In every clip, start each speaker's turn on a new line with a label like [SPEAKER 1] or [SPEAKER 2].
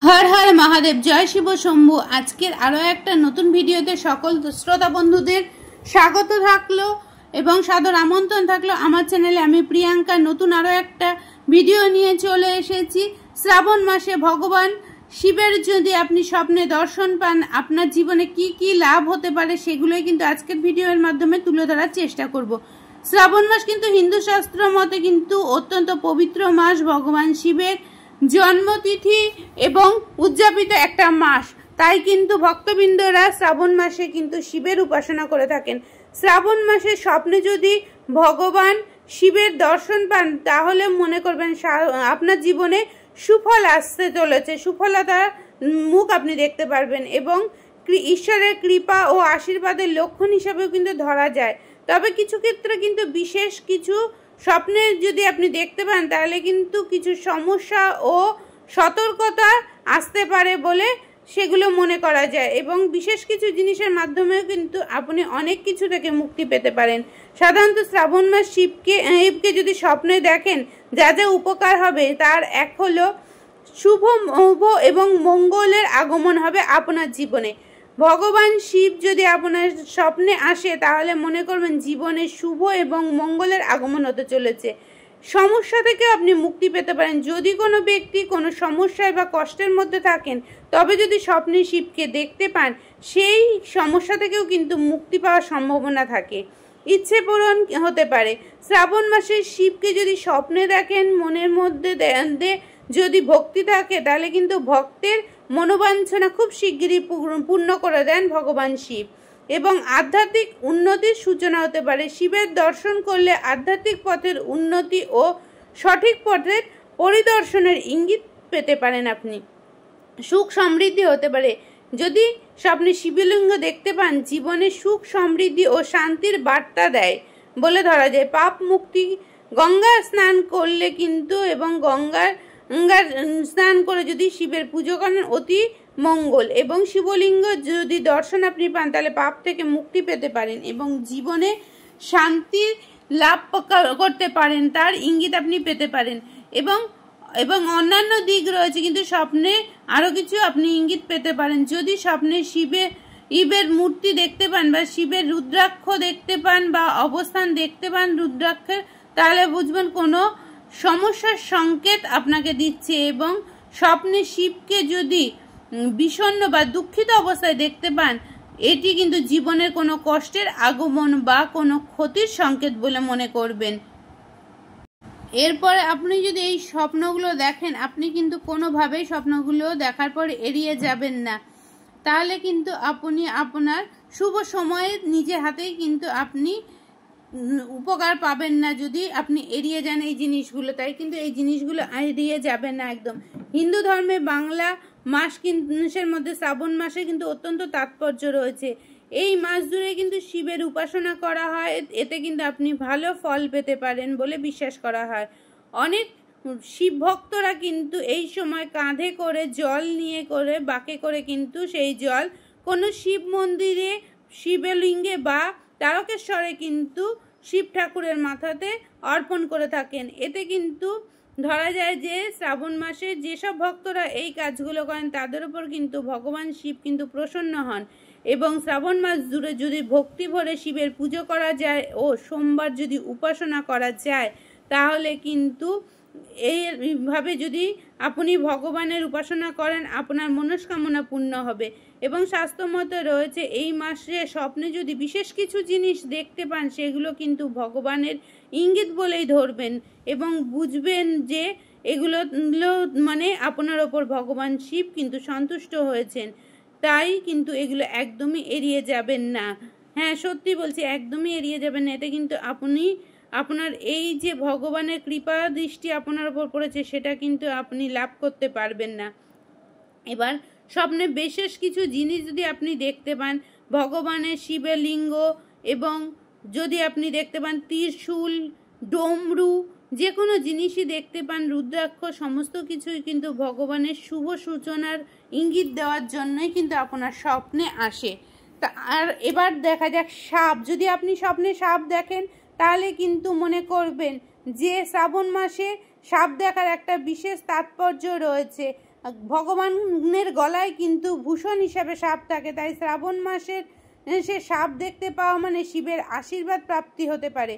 [SPEAKER 1] हर हर महादेव जय शिव शंभु। आजकेर आरो एक नतून भिडियोते सकल श्रोता बंधुदेर स्वागत थाकलो एबं सादर आमंत्रण थाकलो आमार चैनेले। आमी प्रियांका नतून आरो एक भिडियो निये चले एसेछि। श्रावण मासे भगवान शिवेर यदि आपनि स्वप्ने दर्शन पान आपनार जीवने की की लाभ होते पारे सेगुलोई किन्तु आजकेर भिडियोर माध्यमे तुले धरार चेष्टा करब। श्रावण मास किन्तु हिंदू शास्त्र मते किन्तु अत्यंत पवित्र मास। भगवान शिवेर जन्मतिथि एवं उद्यापित एक मास, ताई किन्तु भक्तबिंदरा श्रावण मासे किन्तु शिवेर उपासना करे थाकेन। श्रावण मासे स्वप्ने यदि भगवान शिवेर दर्शन पान ताहले मने करबेन आपनार जीवने सुफल आसते चलेছে। सुफलतार मुख आपनि देखते पारबेन एवं ईश्वरेर कृपा और आशीर्वादेर लक्षण हिसेबेও किन्तु धरा যায়। तबे किछु क्षेत्रे किन्तु विशेष किछु स्वप्ने यदि आपनि देखते पान ताहले किन्तु किछु समस्या और सतर्कता आसते पारे बोले सेगुलो मने करा যায় এবং বিশেষ কিছু জিনিসের মাধ্যমেও কিন্তু আপনি অনেক কিছু থেকে মুক্তি পেতে পারেন। সাধারণত শ্রাবণ মাস শিবকে যদি স্বপ্নে দেখেন যা যা উপকার হবে তার এক হলো শুভ এবং মঙ্গলের আগমন হবে আপনার জীবনে। ভগবান শিব যদি আপনার স্বপ্নে আসে তাহলে মনে করবেন জীবনে শুভ এবং মঙ্গলের আগমন হতে চলেছে। সমস্যা থেকে আপনি মুক্তি পেতে পারেন। যদি কোনো ব্যক্তি কোনো সমস্যায় বা কষ্টের মধ্যে থাকেন তবে যদি স্বপ্নে শিবকে দেখতে পান সেই সমস্যা থেকেও কিন্তু মুক্তি পাওয়ার সম্ভাবনা থাকে, ইচ্ছে পূরণ হতে পারে। শ্রাবণ মাসে শিবকে যদি স্বপ্নে দেখেন মনের মধ্যে যদি ভক্তি থাকে তাহলে কিন্তু ভক্তের মনোবাঞ্ছনা খুব শিগগিরই পূর্ণ করে দেন ভগবান শিব এবং আধ্যাত্মিক উন্নতির সূচনা হতে পারে। শিবের দর্শন করলে আধ্যাত্মিক পথের উন্নতি ও সঠিক পথের পরিদর্শনের ইঙ্গিত পেতে পারেন আপনি। সুখ সমৃদ্ধি হতে পারে। যদি স্বপ্নে শিবলিঙ্গ দেখতে পান জীবনে সুখ সমৃদ্ধি ও শান্তির বার্তা দেয় বলে ধরা যায়। পাপ মুক্তি, গঙ্গা স্নান করলে কিন্তু এবং গঙ্গার স্নান করে যদি শিবের পুজো করেন অতি মঙ্গল এবং শিবলিঙ্গ যদি দর্শন আপনি পান তাহলে পাপ থেকে মুক্তি পেতে পারেন এবং জীবনে শান্তি লাভ করতে পারেন তার ইঙ্গিত আপনি পেতে পারেন এবং অন্যান্য দিক রয়েছে কিন্তু স্বপ্নে আরো কিছু আপনি ইঙ্গিত পেতে পারেন। যদি স্বপ্নে শিবের মূর্তি দেখতে পান বা শিবের রুদ্রাক্ষ দেখতে পান বা অবস্থান দেখতে পান রুদ্রাক্ষের তাহলে বুঝবেন কোনো সমস্যার সংকেত আপনাকে দিচ্ছে এবং স্বপ্নে শিবকে যদি বিষণ্ণ বা দুঃখিত অবস্থায় দেখতে পান এটি কিন্তু জীবনের কোনো কষ্টের আগমন বা কোনো ক্ষতির সংকেত বলে মনে করবেন। এরপরে আপনি যদি এই স্বপ্নগুলো দেখেন আপনি কিন্তু কোনোভাবেই স্বপ্নগুলো দেখার পর এড়িয়ে যাবেন না, তাহলে কিন্তু আপনি আপনার শুভ সময়ে নিজের হাতেই কিন্তু আপনি উপকার পাবেন না যদি আপনি এড়িয়ে যান এই জিনিসগুলো। তাই কিন্তু এই জিনিসগুলো এড়িয়ে যাবেন না একদম। হিন্দু ধর্মে বাংলা মাসের মধ্যে শ্রাবণ মাসে কিন্তু অত্যন্ত তাৎপর্য রয়েছে। এই মাস জুড়ে কিন্তু শিবের উপাসনা করা হয়, এতে কিন্তু আপনি ভালো ফল পেতে পারেন বলে বিশ্বাস করা হয়। অনেক শিব ভক্তরা কিন্তু এই সময় কাঁধে করে জল নিয়ে করে বাঁকে করে কিন্তু সেই জল কোনো শিব মন্দিরে শিবলিঙ্গে বা তারকেশ্বরে কিন্তু শিব ঠাকুরের মাথাতে অর্পণ করে থাকেন। এতে কিন্তু ধরা যায় যে শ্রাবণ মাসে যেসব ভক্তরা এই কাজগুলো করেন তাদের উপর কিন্তু ভগবান শিব কিন্তু প্রসন্ন হন এবং শ্রাবণ মাস জুড়ে যদি ভক্তি ভরে শিবের পুজো করা যায় ও সোমবার যদি উপাসনা করা যায় তাহলে কিন্তু এইভাবে যদি আপনি ভগবানের উপাসনা করেন আপনার মনস্কামনা পূর্ণ হবে এবং শাস্ত্রমতে রয়েছে এই মাসে স্বপ্নে যদি বিশেষ কিছু জিনিস দেখতে পান সেগুলো কিন্তু ভগবানের ইঙ্গিত বলেই ধরবেন এবং বুঝবেন যে এগুলো মানে আপনার ওপর ভগবান শিব কিন্তু সন্তুষ্ট হয়েছেন। তাই কিন্তু এগুলো একদমই এড়িয়ে যাবেন না। হ্যাঁ সত্যি বলছি একদমই এড়িয়ে যাবেন না। এতে কিন্তু আপনি আপনার এই যে ভগবানের কৃপা দৃষ্টি আপনার উপর পড়েছে সেটা কিন্তু আপনি লাভ করতে পারবেন না। এবার স্বপ্নে বিশেষ কিছু জিনিস যদি আপনি দেখতে পান ভগবানের শিবলিঙ্গ এবং যদি আপনি দেখতে পান ত্রিশূল, ডমরু, যে কোনো জিনিসই দেখতে পান রুদ্রাক্ষ সমস্ত কিছুই কিন্তু ভগবানের শুভ সূচনার ইঙ্গিত দেওয়ার জন্যই কিন্তু আপনার স্বপ্নে আসে। তা আর এবার দেখা যাক সাপ। যদি আপনি স্বপ্নে সাপ দেখেন তাহলে কিন্তু মনে করবেন যে শ্রাবণ মাসে সাপ দেখার একটা বিশেষ তাৎপর্য রয়েছে। ভগবানের গলায় কিন্তু ভূষণ হিসাবে সাপ থাকে, তাই শ্রাবণ মাসের সে সাপ দেখতে পাওয়া মানে শিবের আশীর্বাদ প্রাপ্তি হতে পারে।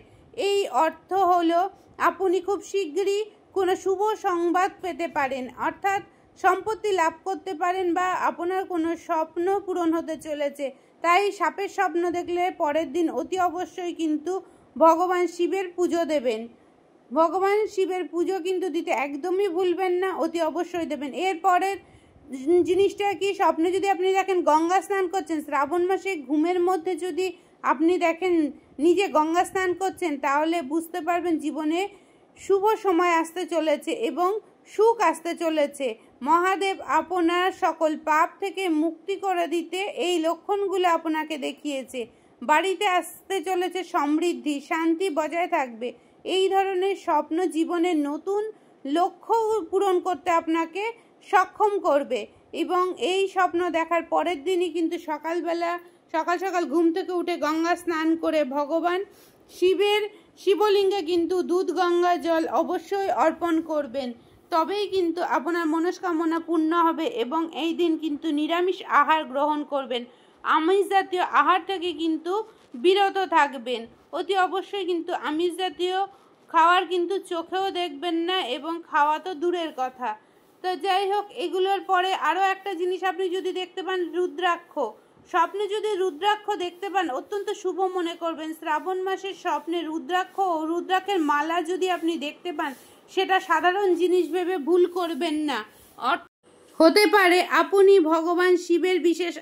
[SPEAKER 1] এই অর্থ হলো আপনি খুব শীঘ্রই কোনো শুভ সংবাদ পেতে পারেন, অর্থাৎ সম্পত্তি লাভ করতে পারেন বা আপনার কোনো স্বপ্ন পূরণ হতে চলেছে। তাই সাপের স্বপ্ন দেখলে পরের দিন অতি অবশ্যই কিন্তু ভগবান শিবের পুজো দেবেন। ভগবান শিবের পুজো কিন্তু দিতে একদমই ভুলবেন না, অতি অবশ্যই দেবেন। এরপরের জিনিসটা কি, স্বপ্নে যদি আপনি দেখেন গঙ্গা স্নান করছেন, শ্রাবণ মাসে ঘুমের মধ্যে যদি আপনি দেখেন নিজে গঙ্গা স্নান করছেন, তাহলে বুঝতে পারবেন জীবনে শুভ সময় আসতে চলেছে এবং সুখ আসতে চলেছে। মহাদেব আপনার সকল পাপ থেকে মুক্তি করে দিতে এই লক্ষণগুলো আপনাকে দেখিয়েছে। বাড়িতে আসতে চলেছে সমৃদ্ধি, শান্তি বজায় থাকবে। এই ধরনের স্বপ্ন জীবনের নতুন লক্ষ্য পূরণ করতে আপনাকে সক্ষম করবে এবং এই স্বপ্ন দেখার পরের দিনই কিন্তু সকালবেলা সকাল সকাল ঘুম থেকে উঠে গঙ্গা স্নান করে ভগবান শিবের শিবলিঙ্গে কিন্তু দুধ গঙ্গা জল অবশ্যই অর্পণ করবেন, তবেই কিন্তু আপনার মনস্কামনা পূর্ণ হবে। এবং এই দিন কিন্তু নিরামিষ আহার গ্রহণ করবেন, আমিষ জাতীয় আহার থেকে কিন্তু বিরত থাকবেন। অতি অবশ্যই কিন্তু আমিষ জাতীয় খাওয়ার কিন্তু চোখেও দেখবেন না এবং খাওয়া তো দূরের কথা। তো যাই হোক, এগুলোর পরে আরও একটা জিনিস আপনি যদি দেখতে পান, রুদ্রাক্ষ। স্বপ্নে যদি রুদ্রাক্ষ দেখতে পান অত্যন্ত শুভ মনে করবেন। শ্রাবণ মাসের স্বপ্নে রুদ্রাক্ষ ও রুদ্রাক্ষের মালা যদি আপনি দেখতে পান, সেটা সাধারণ জিনিস ভেবে ভুল করবেন না। হতে পারে আপনি ভগবান শিবের বিশেষ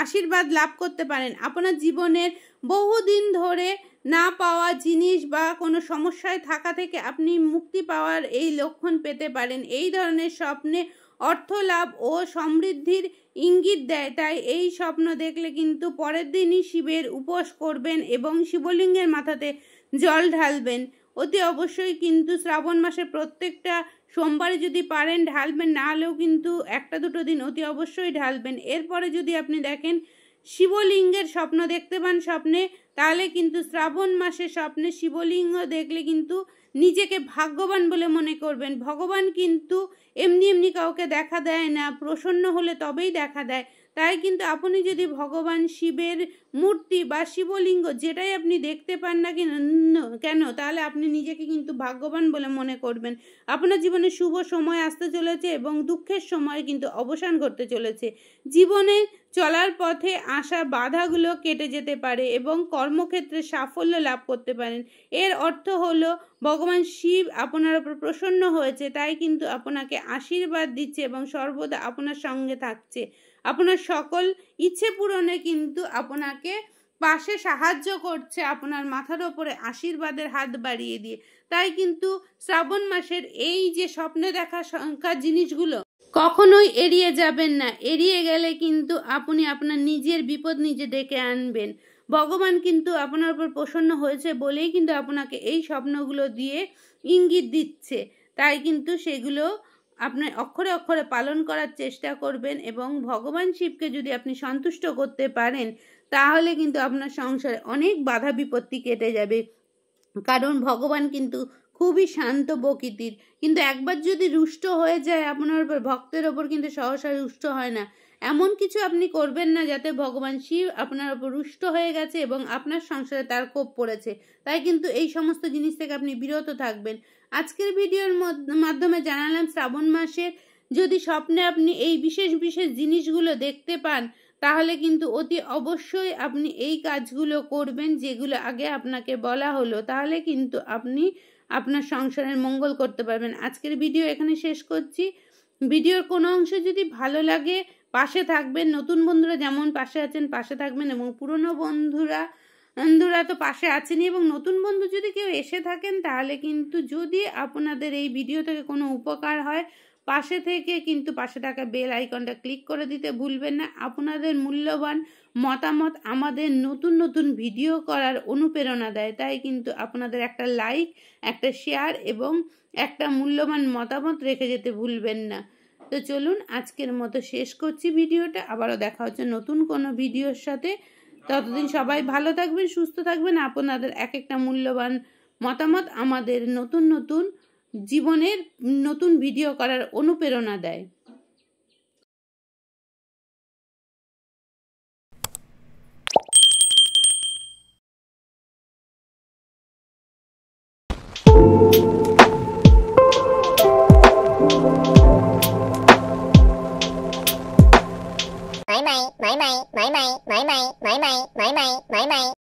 [SPEAKER 1] আশীর্বাদ লাভ করতে পারেন। আপনার জীবনের বহুদিন ধরে না পাওয়া জিনিস বা কোনো সমস্যায় থাকা থেকে আপনি মুক্তি পাওয়ার এই লক্ষণ পেতে পারেন। এই ধরনের স্বপ্নে অর্থ লাভ ও সমৃদ্ধির ইঙ্গিত দেয়, তাই এই স্বপ্ন দেখলে কিন্তু পরের দিনই শিবের উপোস করবেন এবং শিবলিঙ্গের মাথাতে জল ঢালবেন। অতি অবশ্যই কিন্তু শ্রাবণ মাসে প্রত্যেকটা সোমবারে যদি পারেন ঢালবেন, না হলেও কিন্তু একটা দুটো দিন অতি অবশ্যই ঢালবেন। এরপরে যদি আপনি দেখেন শিবলিঙ্গের স্বপ্ন দেখতে পান স্বপ্নে, তাহলে কিন্তু শ্রাবণ মাসে স্বপ্নে শিবলিঙ্গ দেখলে কিন্তু নিজেকে ভাগ্যবান বলে মনে করবেন। ভগবান কিন্তু এমনি এমনি কাউকে দেখা দেয় না, প্রসন্ন হলে তবেই দেখা দেয়। তাই কিন্তু আপনি যদি ভগবান শিবের মূর্তি বা শিবলিঙ্গ যেটাই আপনি দেখতে পান না কেন, তাহলে আপনি নিজেকে কিন্তু ভাগ্যবান বলে মনে করবেন। আপনার জীবনে শুভ সময় আসতে চলেছে এবং দুঃখের সময় কিন্তু অবসান ঘটতে চলেছে। জীবনে চলার পথে আসা বাধাগুলো কেটে যেতে পারে এবং কর্মক্ষেত্রে সাফল্য লাভ করতে পারেন। এর অর্থ হলো ভগবান শিব আপনার উপর প্রসন্ন হয়েছে, তাই কিন্তু আপনাকে আশীর্বাদ দিচ্ছে এবং সর্বদা আপনার সঙ্গে থাকছে। আপনার সকল ইচ্ছে পূরণে কিন্তু আপনাকে পাশে সাহায্য করছে, আপনার মাথার ওপরে আশীর্বাদের হাত বাড়িয়ে দিয়ে। তাই কিন্তু শ্রাবণ মাসের এই যে স্বপ্নে দেখা সংখ্যার জিনিসগুলো কখনোই এড়িয়ে যাবেন না। এড়িয়ে গেলে কিন্তু আপনি আপনার নিজের বিপদ নিজে ডেকে আনবেন। ভগবান কিন্তু আপনার উপর প্রসন্ন হয়েছে বলেই কিন্তু আপনাকে এই স্বপ্নগুলো দিয়ে ইঙ্গিত দিচ্ছে। তাই কিন্তু সেগুলো আপনি অক্ষরে অক্ষরে পালন করার চেষ্টা করবেন এবং ভগবান শিবকে যদি আপনি সন্তুষ্ট করতে পারেন, তাহলে কিন্তু আপনার সংসারে অনেক বাধা বিপত্তি কেটে যাবে। কারণ ভগবান কিন্তু খুবই শান্ত প্রকৃতির, কিন্তু একবার যদি রুষ্ট হয়ে যায় আপনার উপর, ভক্তের ওপর কিন্তু সহসা রুষ্ট হয় না। এমন কিছু আপনি করবেন না যাতে ভগবান শিব আপনার উপর রুষ্ট হয়ে গেছে এবং আপনার সংসারে তার কোপ পড়েছে। তাই কিন্তু এই সমস্ত জিনিস থেকে আপনি বিরত থাকবেন। আজকের ভিডিওর মাধ্যমে জানালাম শ্রাবণ মাসের যদি স্বপ্নে আপনি এই বিশেষ বিশেষ জিনিসগুলো দেখতে পান, তাহলে কিন্তু অতি অবশ্যই আপনি এই কাজগুলো করবেন যেগুলো আগে আপনাকে বলা হলো, তাহলে কিন্তু আপনি আপনার সংসারের মঙ্গল করতে পারবেন। আজকের ভিডিও এখানে শেষ করছি। ভিডিওর কোনো অংশ যদি ভালো লাগে পাশে থাকবেন, নতুন বন্ধুরা যেমন পাশে আছেন পাশে থাকবেন এবং পুরনো বন্ধুরা তো পাশে আছেনই, এবং নতুন বন্ধু যদি কেউ এসে থাকেন তাহলে কিন্তু যদি আপনাদের এই ভিডিও থেকে কোনো উপকার হয়, পাশে থেকে কিন্তু পাশে থাকা বেল আইকনটা ক্লিক করে দিতে ভুলবেন না। আপনাদের মূল্যবান মতামত আমাদের নতুন নতুন ভিডিও করার অনুপ্রেরণা দেয়, তাই কিন্তু আপনাদের একটা লাইক, একটা শেয়ার এবং একটা মূল্যবান মতামত রেখে যেতে ভুলবেন না। তো চলুন আজকের মতো শেষ করছি ভিডিওটা, আবারও দেখা হচ্ছে নতুন কোনো ভিডিওর সাথে। ততদিন সবাই ভালো থাকবেন, সুস্থ থাকবেন। আপনাদের এক একটা মূল্যবান মতামত আমাদের নতুন নতুন জীবনের নতুন ভিডিও করার অনুপ্রেরণা দেয়।
[SPEAKER 2] you.